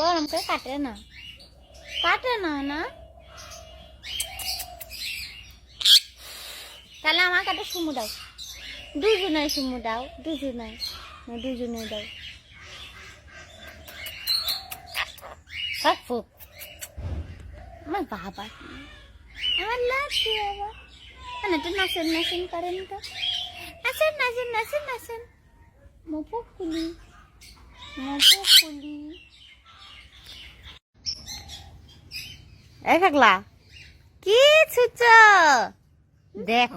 গরম করে কাটে না না তাহলে আমাকে একটা সুমু দাও, দুজনে সুমু দাও, দুজনে দাও। আমার বাবা আমার লাগছে বাবা, না তো নাচেন করেন তো, নাচেন মপো খুলি এই পাগলা কি ছুচ দেখ,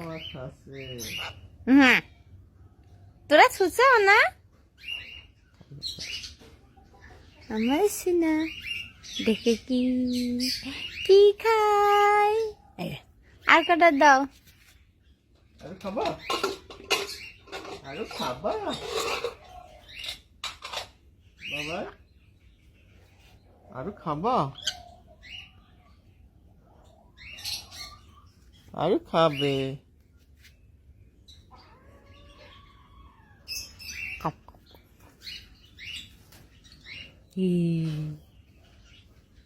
তোরা ছুচ না আমার সিনা দেখে কি খাই, আর কটা দাও। খাবা বাবা, আরো খাবা, আরো খাবে।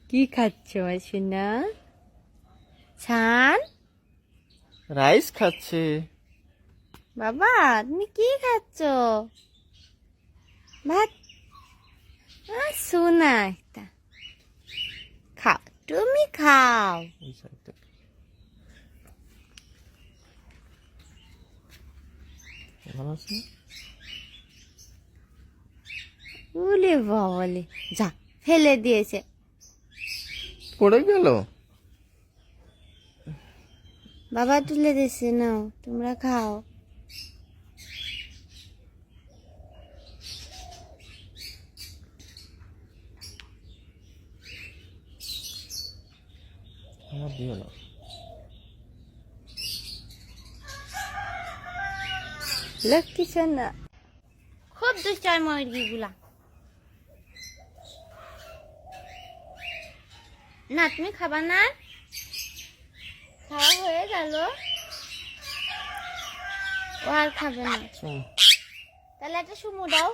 কি খাচ্ছ সোনা? ছান রাইস খাচ্ছে। বাবা তুমি কি খাচ্ছ? ভাত? সোনা একটা খাও, তুমি খাও। ভালো আছে? বলে বলে যা ফেলে দিয়েছে, পড়ে গেল। বাবা তুলে দিয়েছে, নাও তোমরা খাও। দিও না। লক্ষ্মী সোনা খুব দুষ্টার মুরগিগুলা। না তুমি খাবা না? খাওয়া হয়ে গেল, ও আর খাবে না। তাহলে একটা সুমু দাও।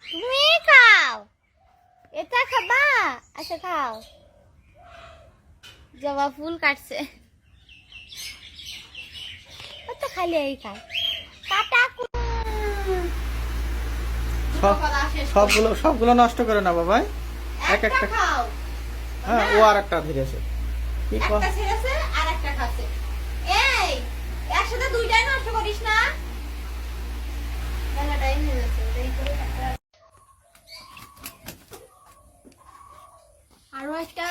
তুমি খাও, এটা খাবা? আচ্ছা খাও। জবা ফুল কাটছে, তো খালি এই খায়। সবগুলো নষ্ট করে না বাবা, এক একটা খাও। হ্যাঁ, ও আর একটা ধরেছে, একটা ছেড়েছে আর একটা খাচ্ছে। এই একসাথে দুইটাই নষ্ট করিস না। মেলাটাই হয়ে যাচ্ছে। আরো একটা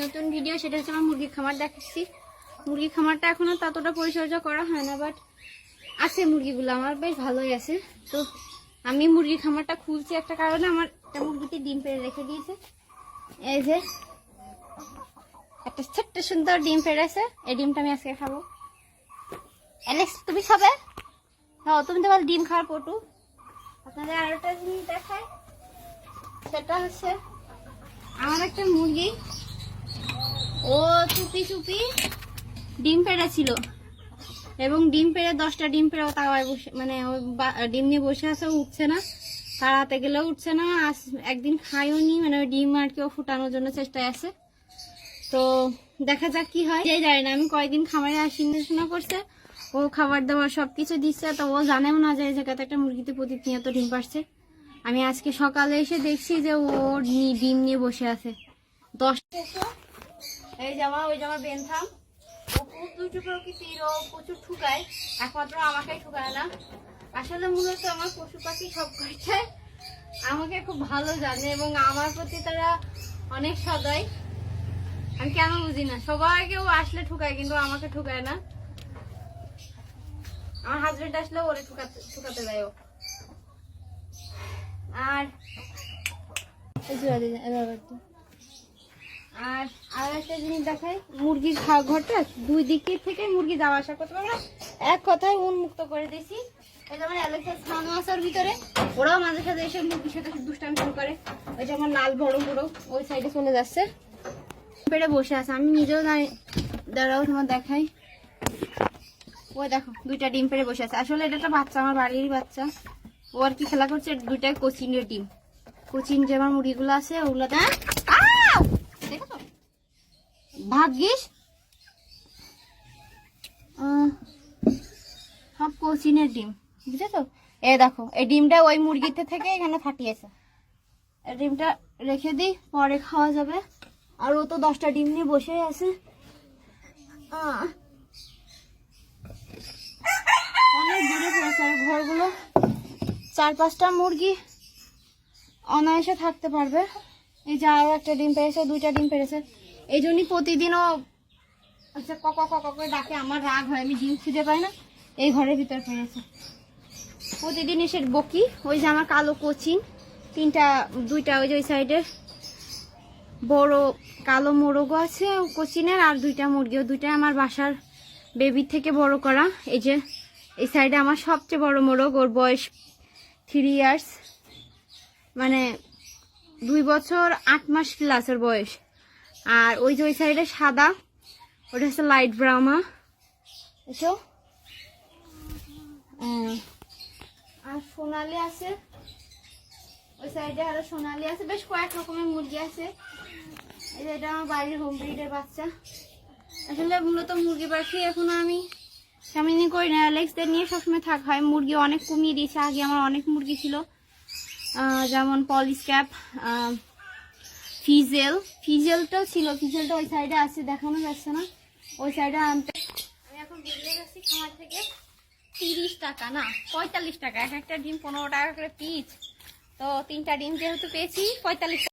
নতুন ভিডিও, সেটা হচ্ছে আমার মুরগির খামার দেখাচ্ছি। মুরগির খামারটা এখনো ততটা পরিচর্যা করা হয় না, বাট আছে মুরগিগুলো আমার বেশ ভালোই আছে। তো আমি মুরগির খামারটা খুলছি একটা কারণে, আমার একটা মুরগিতে ডিম পেড়ে রেখে দিয়েছে। এই যে একটা ছোট্ট সুন্দর ডিম পেড়েছে, এই ডিমটা আমি আজকে খাবো। অ্যালেক্স তুমি খাবে? হ্যাঁ, তুমি তো বল ডিম খাওয়ার পটু। আপনাদের আর একটা জিনিস দেখায়, সেটা হচ্ছে আমার একটা মুরগি, ও চুপি ডিম পেড়েছিল এবং ডিম পেড়ে 10টা ডিম পেড়ে তাওয়ায় বসে, মানে ডিম নিয়ে বসে আছে, উঠছে না, তাড়াতে গেলেও উঠছে না। একদিন খাইও নি, মানে ওই ডিম আর কেউ ফুটানোর জন্য চেষ্টায় আছে। তো দেখা যাক কি হয়, যে জানি না। আমি কয়েকদিন খামারে আসিনা করছে, ও খাবার দাবার সবকিছু দিচ্ছে, তো ও জানেও না যে এই জায়গাতে একটা মুরগিতে প্রতিনিয়ত ডিম পারছে। আমি আজকে সকালে এসে দেখছি যে ও ডিম নিয়ে বসে আছে 10টা। এই জামা ওই জামা বেনথাম, ও খুব দুটো প্রকৃতির, ও প্রচুর ঠুকায়, একমাত্র আমাকে ঠুকায় না। আসলে মূলত আমার পশু পাখি সব কয়টাই আমাকে খুব ভালো জানে এবং আমার প্রতি তারা অনেক সদয়। আমি কেন বুঝি না, সবাইকেও আসলে ঠুকায় কিন্তু আমাকে ঠুকায় না। আমার হাজবেন্ড আসলে ওরে ঠুকাতে দেয় ও। আর আর একটা জিনিস দেখাই, মুরগির ঘরটা দুই দিক থেকে মুরগি যাওয়া আসা করতে পারবে না, এক কথায় উন্মুক্ত করে দিয়েছি। এই যেমন অ্যালেক্সা ছানো আসার ভিতরে, ওরাও মাঝে সাথে এসে মুরগির সাথে দুষ্টামি শুরু করে। ওই যে আমার লাল বড় ওই সাইডে চলে যাচ্ছে, পেড়ে বসে আছে। আমি নিজেও জানি, দাঁড়াও তোমার দেখাই। ওই দেখো 2টা ডিম পেড়ে বসে আছে। আসলে এটা একটা বাচ্চা, আমার বাড়িরই বাচ্চা। ও ও আর কি খেলা করছে, দুইটা কোচিনের ডিম। কোচিন যে আমার মুরগিগুলো আছে ওগুলোতে দেখো তো, ভাগ্যিস সব কোচিনের ডিম, বুঝেছো? এ দেখো এই ডিমটা ওই মুরগিতে থেকে এখানে ফাটিয়েছে। এই ডিমটা রেখে দিই, পরে খাওয়া যাবে। আর ও তো 10টা ডিম নিয়ে বসে আছে। অনেক দূরে পড়েছে আর ঘরগুলো, 4-5টা মুরগি অনায়াসে থাকতে পারবে। এই যে আরো একটা ডিম পেরেছে, 2টা ডিম পেরেছে। এই জন্যই প্রতিদিনও আচ্ছা কক কক করে ডাকে, আমার রাগ হয়, আমি ডিম খুঁজে পাই না। এই ঘরের ভিতর পেরেছে, প্রতিদিন এসে বকি। ওই যে আমার কালো কোচিন 2টা, ওই যে ওই সাইডের বড় কালো মোরগও আছে কোচিনের, আর 2টা মুরগিও, 2টাই আমার বাসার বেবির থেকে বড় করা। এই যে এই সাইডে আমার সবচেয়ে বড় মোরগ, ওর বয়স 3 ইয়ার্স, মানে 2 বছর 8 মাস ক্লাসের বয়স। আর ওই যে ওই সাইডে সাদা, ওটা হচ্ছে লাইট ব্রাহ্মা। এসো, আর সোনালি আছে ওই সাইডে, আরো সোনালি আছে, বেশ কয়েক রকমের মুরগি আছে। এই যে এটা আমার বাড়ির হোম ব্রিডের বাচ্চা। আসলে মূলত মুরগি পাখি এখন আমি সামনে করি না, অ্যালেক্সদের নিয়ে সবসময় থাকা হয়। মুরগি অনেক কমিয়ে দিয়েছে, আগে আমার অনেক মুরগি ছিল, যেমন পলিশ ক্যাপ, ফিজেলটাও ছিল। ফিজেলটা ওই সাইডে আছে, দেখানো যাচ্ছে না, ওই সাইডে আনতে। আমি এখন বেরিয়ে গেছি খামার থেকে। 30 টাকা না 45 টাকা, এক একটা ডিম 15 টাকা করে পিস। তো 3টা ডিম যেহেতু পেয়েছি 45